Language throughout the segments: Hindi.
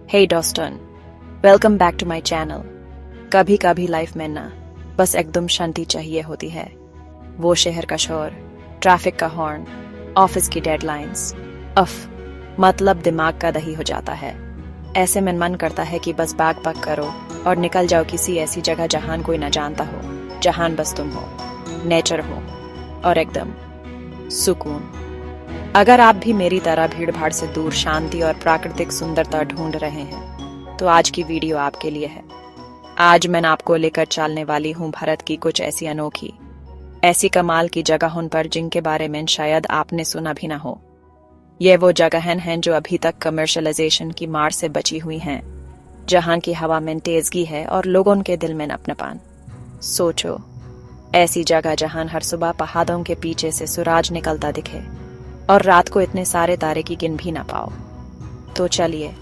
हे डॉस्टन, welcome back to my channel. कभी कभी लाइफ में ना बस एकदम शांति चाहिए होती है। वो शहर का शोर, ट्रैफिक का हॉर्न, ऑफिस की डेडलाइंस, मतलब दिमाग का दही हो जाता है। ऐसे में मन करता है कि बस बैग पैक करो और निकल जाओ किसी ऐसी जगह जहां कोई न जानता हो, जहां बस तुम हो, नेचर हो और एकदम सुकून। अगर आप भी मेरी तरह भीड़ भाड़ से दूर शांति और प्राकृतिक सुंदरता ढूंढ रहे हैं तो आज की वीडियो आपके लिए है। आज मैं आपको लेकर चलने वाली हूँ भारत की कुछ ऐसी अनोखी, ऐसी कमाल की जगहों पर जिनके बारे में शायद आपने सुना भी ना हो। ये वो जगहें हैं जो अभी तक कमर्शलाइजेशन की मार से बची हुई हैं, जहां की हवा में तेजगी है और लोगों के दिल में अपनापन। सोचो, ऐसी जगह जहां हर सुबह पहाड़ों के पीछे से सूरज निकलता दिखे और रात को इतने सारे तारे की गिन भी ना पाओ। तो चलिए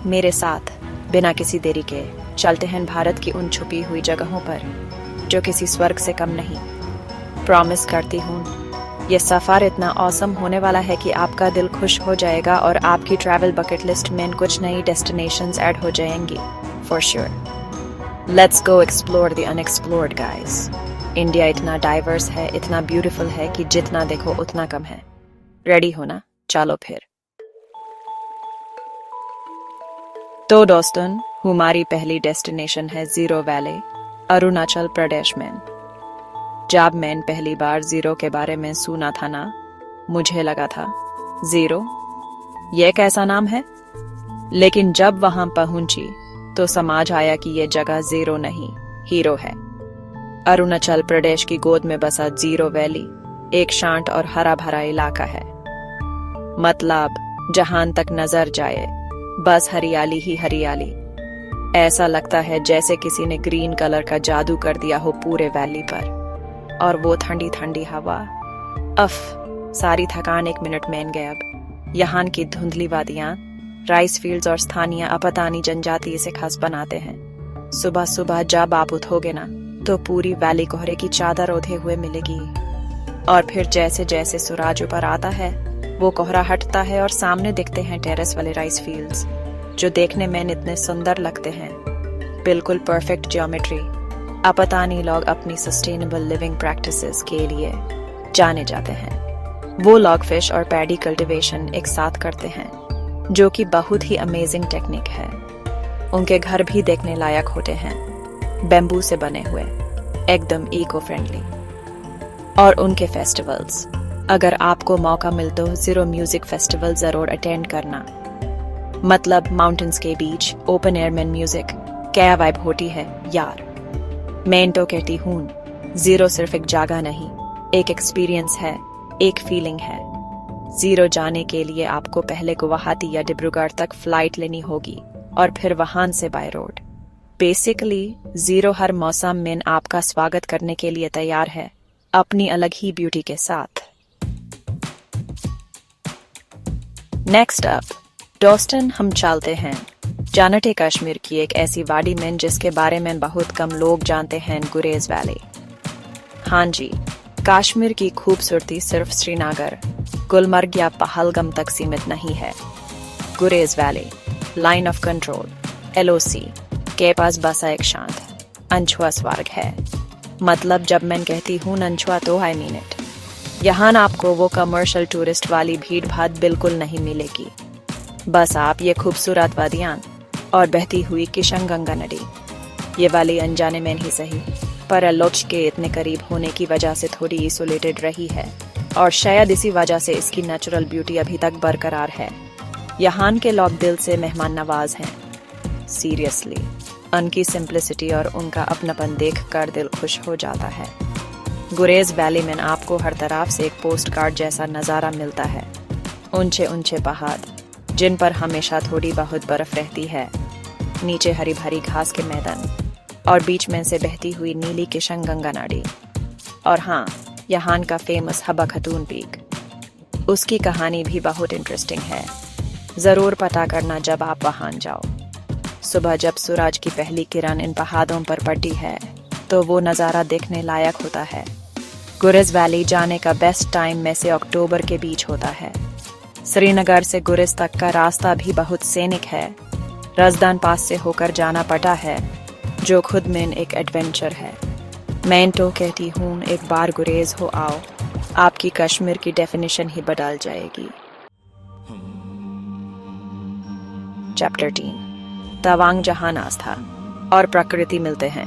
मेरे साथ बिना किसी देरी के चलते हैं भारत की उन छुपी हुई जगहों पर जो किसी स्वर्ग से कम नहीं। प्रॉमिस करती हूँ ये सफर इतना औसम होने वाला है कि आपका दिल खुश हो जाएगा और आपकी ट्रैवल बकेट लिस्ट में कुछ नई डेस्टिनेशंस ऐड हो जाएंगी for sure. Let's go explore the unexplored guys. India इतना डाइवर्स है, इतना ब्यूटीफुल है कि जितना देखो उतना कम है। रेडी हो ना? चलो फिर। तो दोस्तों, हमारी पहली डेस्टिनेशन है जीरो वैली, अरुणाचल प्रदेश में। जब मैंने पहली बार जीरो के बारे में सुना था ना, मुझे लगा था जीरो, ये कैसा नाम है। लेकिन जब वहां पहुंची तो समझ आया कि ये जगह जीरो नहीं, हीरो है। अरुणाचल प्रदेश की गोद में बसा जीरो वैली एक शांत और हरा भरा इलाका है। मतलब जहां तक नजर जाए बस हरियाली ही हरियाली। ऐसा लगता है जैसे किसी ने ग्रीन कलर का जादू कर दिया हो पूरे वैली पर। और वो ठंडी ठंडी हवा, सारी थकान एक मिनट में गायब। यहाँ की धुंधली वादियां, राइस फील्ड्स और स्थानीय अपतानी जनजाति इसे खास बनाते हैं। सुबह सुबह जब आप उठोगे ना तो पूरी वैली कोहरे की चादर ओढ़े हुए मिलेगी। और फिर जैसे जैसे सूरज ऊपर आता है वो कोहरा हटता है और सामने दिखते हैं टेरेस वाले राइस फील्ड्स जो देखने में इतने सुंदर लगते हैं। बिल्कुल परफेक्ट ज्योमेट्री। अपतानी लोग अपनी सस्टेनेबल लिविंग प्रैक्टिसेस के लिए जाने जाते हैं। वो लॉग फिश और पैडी कल्टीवेशन एक साथ करते हैं जो कि बहुत ही अमेजिंग टेक्निक है। उनके घर भी देखने लायक होते हैं, बेम्बू से बने हुए, एकदम इको फ्रेंडली। और उनके फेस्टिवल्स, अगर आपको मौका मिले तो जीरो म्यूजिक फेस्टिवल जरूर अटेंड करना। मतलब माउंटेन्स के बीच ओपन एयर में म्यूजिक क्या वाइब होती है यार। मैं तो कहती हूँ जीरो सिर्फ एक जगह नहीं, एक एक्सपीरियंस है, एक फीलिंग है। जीरो जाने के लिए आपको पहले गुवाहाटी या डिब्रूगढ़ तक फ्लाइट लेनी होगी और फिर वहां से बाय रोड। बेसिकली जीरो हर मौसम में आपका स्वागत करने के लिए तैयार है, अपनी अलग ही ब्यूटी के साथ। नेक्स्ट अप डॉस्टन हम चलते हैं जानटे कश्मीर की एक ऐसी वादी में जिसके बारे में बहुत कम लोग जानते हैं, गुरेज वैली। हाँ जी, कश्मीर की खूबसूरती सिर्फ श्रीनगर, गुलमर्ग या पहलगम तक सीमित नहीं है। गुरेज valley line of control LOC के पास बसा एक शांत अनछुआ स्वर्ग है। मतलब जब मैं कहती हूँ अनछुआ तो आई मीन इट। यहाँ आपको वो कमर्शियल टूरिस्ट वाली भीड़ भाड़ बिल्कुल नहीं मिलेगी। बस आप ये खूबसूरत वादियां और बहती हुई किशनगंगा नदी, ये वाली अनजाने में ही सही पर एलोच के इतने करीब होने की वजह से थोड़ी इसोलेटेड रही है और शायद इसी वजह से इसकी नेचुरल ब्यूटी अभी तक बरकरार है। यहाँ के लोग दिल से मेहमान नवाज हैं। सीरियसली, उनकी सिंप्लिसिटी और उनका अपनापन देख कर दिल खुश हो जाता है। गुरेज वैली में आपको हर तरफ से एक पोस्ट कार्ड जैसा नज़ारा मिलता है। ऊंचे ऊंचे पहाड़ जिन पर हमेशा थोड़ी बहुत बर्फ रहती है, नीचे हरी भरी घास के मैदान और बीच में से बहती हुई नीली किशनगंगा नदी। और हाँ, यहाँ का फेमस हबा खतून पीक, उसकी कहानी भी बहुत इंटरेस्टिंग है। ज़रूर पता करना जब आप वहाँ जाओ। सुबह जब सूरज की पहली किरण इन पहाड़ों पर पड़ती है तो वो नज़ारा देखने लायक होता है। गुरेज वैली जाने का बेस्ट टाइम में से अक्टूबर के बीच होता है। श्रीनगर से गुरेज तक का रास्ता भी बहुत सैनिक है रजदान पास से होकर जाना पड़ा है, जो खुद में एक एडवेंचर है। मैं तो कहती हूँ एक बार गुरेज हो आओ, आपकी कश्मीर की डेफिनेशन ही बदल जाएगी। चैप्टर 3 तवांग, जहां आस्था और प्रकृति मिलते हैं।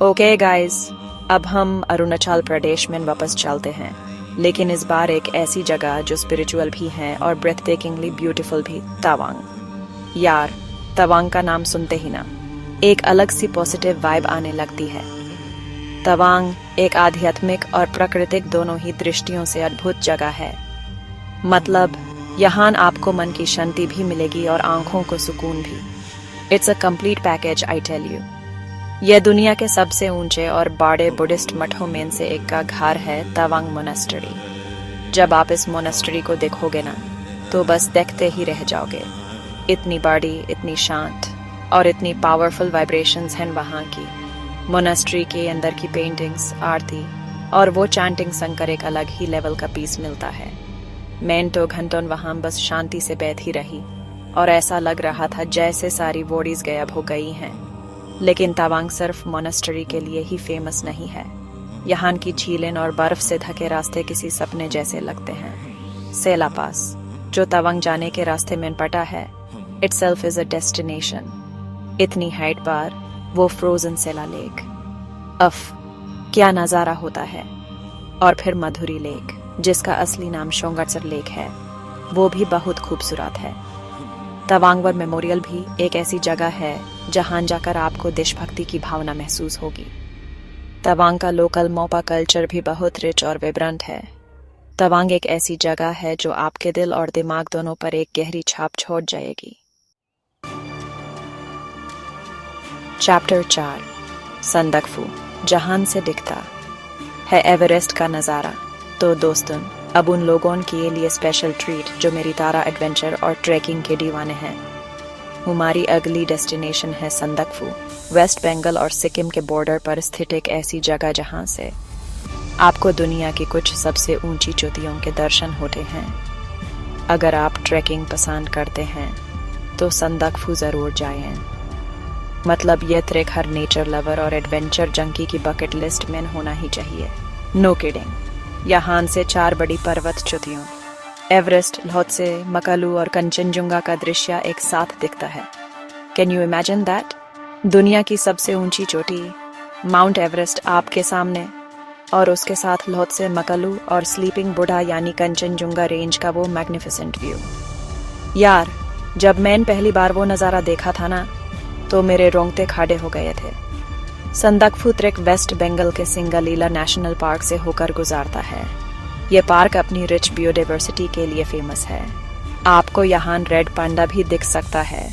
ओके गाइस, अब हम अरुणाचल प्रदेश में वापस चलते हैं, लेकिन इस बार एक ऐसी जगह जो स्पिरिचुअल भी है और ब्रेथटेकिंगली ब्यूटीफुल भी, तवांग। यार, तवांग का नाम सुनते ही ना एक अलग सी पॉजिटिव वाइब आने लगती है। तवांग एक आध्यात्मिक और प्राकृतिक दोनों ही दृष्टियों से अद्भुत जगह है। मतलब यहाँ आपको मन की शांति भी मिलेगी और आंखों को सुकून भी। It's a complete package, I tell you. यह दुनिया के सबसे ऊंचे और बड़े बुद्धिस्ट मठों में से एक का घर है, तवांग मोनेस्ट्री। जब आप इस मोनेस्ट्री को देखोगे ना, तो बस देखते ही रह जाओगे। इतनी बड़ी, इतनी शांत और इतनी पावरफुल वाइब्रेशंस हैं वहाँ की। मोनेस्ट्री के अंदर की पेंटिंग्स, आरती और वो चैंटिंग संकर एक अलग ही लेवल का पीस मिलता है। मैं तो घंटों वहाँ बस शांति से बैठी रही और ऐसा लग रहा था जैसे सारी वोडीज गायब हो गई हैं। लेकिन तवांग सिर्फ मोनेस्ट्री के लिए ही फेमस नहीं है। यहाँ की झीलें और बर्फ से ढके रास्ते किसी सपने जैसे लगते हैं। सेला पास, जो तवांग जाने के रास्ते में पड़ा है, itself is a destination। इतनी हाइट पर वो फ्रोजन सेला लेक, अफ क्या नज़ारा होता है। और फिर मधुरी लेक, जिसका असली नाम शोंगटसर लेक है, वो भी बहुत खूबसूरत है। तवांग वर मेमोरियल भी एक ऐसी जगह है जहां जाकर आपको देशभक्ति की भावना महसूस होगी। तवांग का लोकल मोपा कल्चर भी बहुत रिच और विब्रेंट है। तवांग एक ऐसी जगह है जो आपके दिल और दिमाग दोनों पर एक गहरी छाप छोड़ जाएगी। चैप्टर 4 संदकफू, जहां से दिखता है एवरेस्ट का नज़ारा। तो दोस्तों, अब उन लोगों के लिए स्पेशल ट्रीट जो मेरी तरह एडवेंचर और ट्रैकिंग के दीवाने हैं। हमारी अगली डेस्टिनेशन है संदकफू, वेस्ट बंगाल और सिक्किम के बॉर्डर पर स्थित एक ऐसी जगह जहां से आपको दुनिया की कुछ सबसे ऊंची चोटियों के दर्शन होते हैं। अगर आप ट्रैकिंग पसंद करते हैं तो संदकफू ज़रूर जाएं। मतलब यह ट्रैक हर नेचर लवर और एडवेंचर जंकी की बकेट लिस्ट में होना ही चाहिए। No kidding. यहाँ से 4 बड़ी पर्वत चोटियों, एवरेस्ट, ल्होत्से, मकालू और कंचनजुंगा का दृश्य एक साथ दिखता है। Can you imagine that? दुनिया की सबसे ऊंची चोटी माउंट एवरेस्ट आपके सामने, और उसके साथ ल्होत्से, मकालू और स्लीपिंग बुढ़ा यानी कंचनजुंगा रेंज का वो मैग्निफिसेंट व्यू। यार, जब मैंने पहली बार वो नज़ारा देखा था ना, तो मेरे रोंगटे खड़े हो गए थे। संदकफू ट्रैक वेस्ट बंगाल के सिंगलीला नेशनल पार्क से होकर गुजारता है। ये पार्क अपनी रिच बायोडाइवर्सिटी के लिए फेमस है। आपको यहाँ रेड पांडा भी दिख सकता है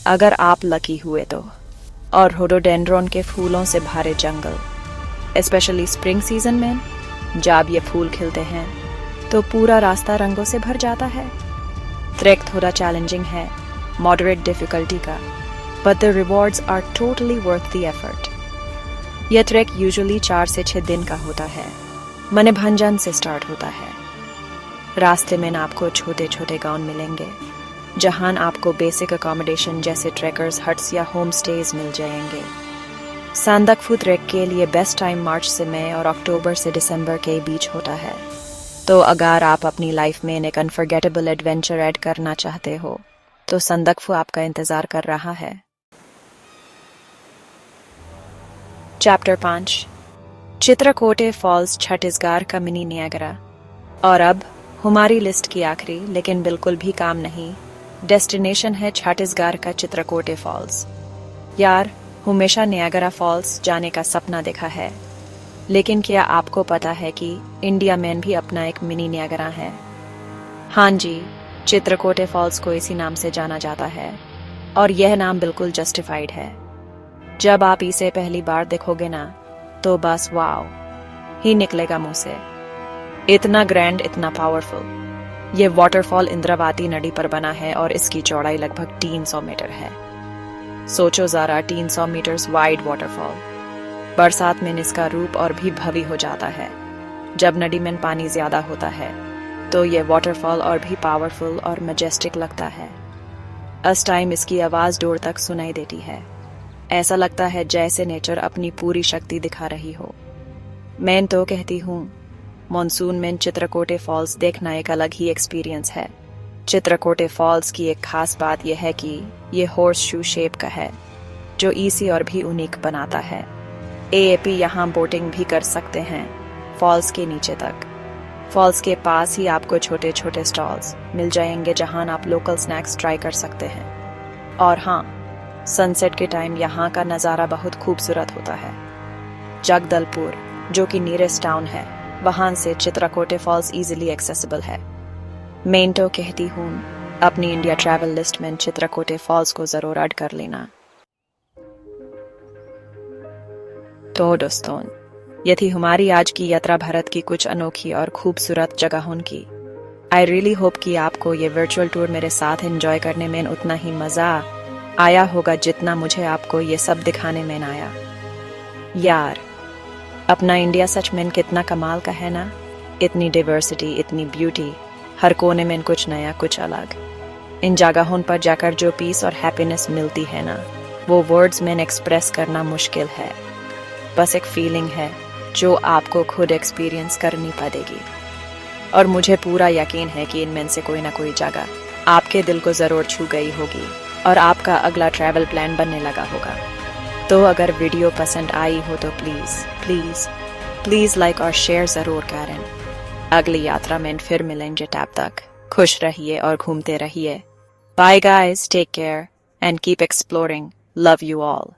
अगर आप लकी हुए तो, और रोडोडेंड्रॉन के फूलों से भरे जंगल, स्पेशली स्प्रिंग सीजन में जब ये फूल खिलते हैं तो पूरा रास्ता रंगों से भर जाता है। ट्रैक थोड़ा चैलेंजिंग है, मॉडरेट डिफिकल्टी का, but the rewards are totally worth the effort। यह ट्रैक यूजुअली 4 से 6 दिन का होता है। मने भंजन से स्टार्ट होता है। रास्ते में आपको छोटे छोटे गांव मिलेंगे जहां आपको बेसिक अकोमोडेशन जैसे ट्रैकर्स हट्स या होम स्टेज मिल जाएंगे। संदकफू ट्रैक के लिए बेस्ट टाइम मार्च से मई और अक्टूबर से दिसंबर के बीच होता है। तो अगर आप अपनी लाइफ में एक अनफॉरगेटेबल एडवेंचर ऐड करना चाहते हो तो संदकफू आपका इंतजार कर रहा है। चैप्टर 5 चित्रकोटे फॉल्स, छत्तीसगढ़ का मिनी नियाग्रा। और अब हमारी लिस्ट की आखिरी लेकिन बिल्कुल भी काम नहीं डेस्टिनेशन है छत्तीसगढ़ का चित्रकोटे फॉल्स। यार, हमेशा नियाग्रा फॉल्स जाने का सपना देखा है, लेकिन क्या आपको पता है कि इंडिया में भी अपना एक मिनी नियाग्रा है? हाँ जी, चित्रकोटे फॉल्स को इसी नाम से जाना जाता है और यह नाम बिल्कुल जस्टिफाइड है। जब आप इसे पहली बार देखोगे ना, तो बस वाओ ही निकलेगा मुंह से। इतना ग्रैंड, इतना पावरफुल। ये वाटरफॉल इंद्रावती नदी पर बना है और इसकी चौड़ाई लगभग 300 मीटर है। सोचो जरा, 300 मीटर्स वाइड वाटरफॉल। बरसात में इसका रूप और भी भव्य हो जाता है। जब नदी में पानी ज्यादा होता है तो ये वाटरफॉल और भी पावरफुल और मजेस्टिक लगता है। उस टाइम इसकी आवाज़ दूर तक सुनाई देती है। ऐसा लगता है जैसे नेचर अपनी पूरी शक्ति दिखा रही हो। मैं तो कहती हूँ मॉनसून में चित्रकोटे फॉल्स देखना एक अलग ही एक्सपीरियंस है। चित्रकोटे फॉल्स की एक खास बात यह है कि ये हॉर्स शू शेप का है, जो इसी और भी यूनिक बनाता है। एएपी यहाँ बोटिंग भी कर सकते हैं फॉल्स के नीचे तक। फॉल्स के पास ही आपको छोटे छोटे स्टॉल्स मिल जाएंगे जहां आप लोकल स्नैक्स ट्राई कर सकते हैं। और हाँ, सनसेट के टाइम यहाँ का नज़ारा बहुत खूबसूरत होता है। जगदलपुर, जो कि नियरेस्ट टाउन है, वहां से चित्रकोटे फॉल्स इजीली एक्सेसिबल है। मैं तो कहती हूँ अपनी इंडिया ट्रैवल लिस्ट में चित्रकोटे फॉल्स को ज़रूर ऐड कर लेना। तो दोस्तों, ये थी हमारी आज की यात्रा भारत की कुछ अनोखी और खूबसूरत जगहों की। आई रियली होप कि आपको ये वर्चुअल टूर मेरे साथ एंजॉय करने में उतना ही मज़ा आया होगा जितना मुझे आपको ये सब दिखाने में आया। यार, अपना इंडिया सच में कितना कमाल का है ना। इतनी डाइवर्सिटी, इतनी ब्यूटी, हर कोने में कुछ नया, कुछ अलग। इन जगहों पर जाकर जो पीस और हैप्पीनेस मिलती है ना, वो वर्ड्स में एक्सप्रेस करना मुश्किल है। बस एक फीलिंग है जो आपको खुद एक्सपीरियंस करनी पड़ेगी। और मुझे पूरा यकीन है कि इनमें से कोई ना कोई जगह आपके दिल को ज़रूर छू गई होगी और आपका अगला ट्रैवल प्लान बनने लगा होगा। तो अगर वीडियो पसंद आई हो तो प्लीज़ प्लीज़ प्लीज़ लाइक और शेयर ज़रूर करें। अगली यात्रा में फिर मिलेंगे, तब तक खुश रहिए और घूमते रहिए। Bye guys, take care and keep exploring. Love you all.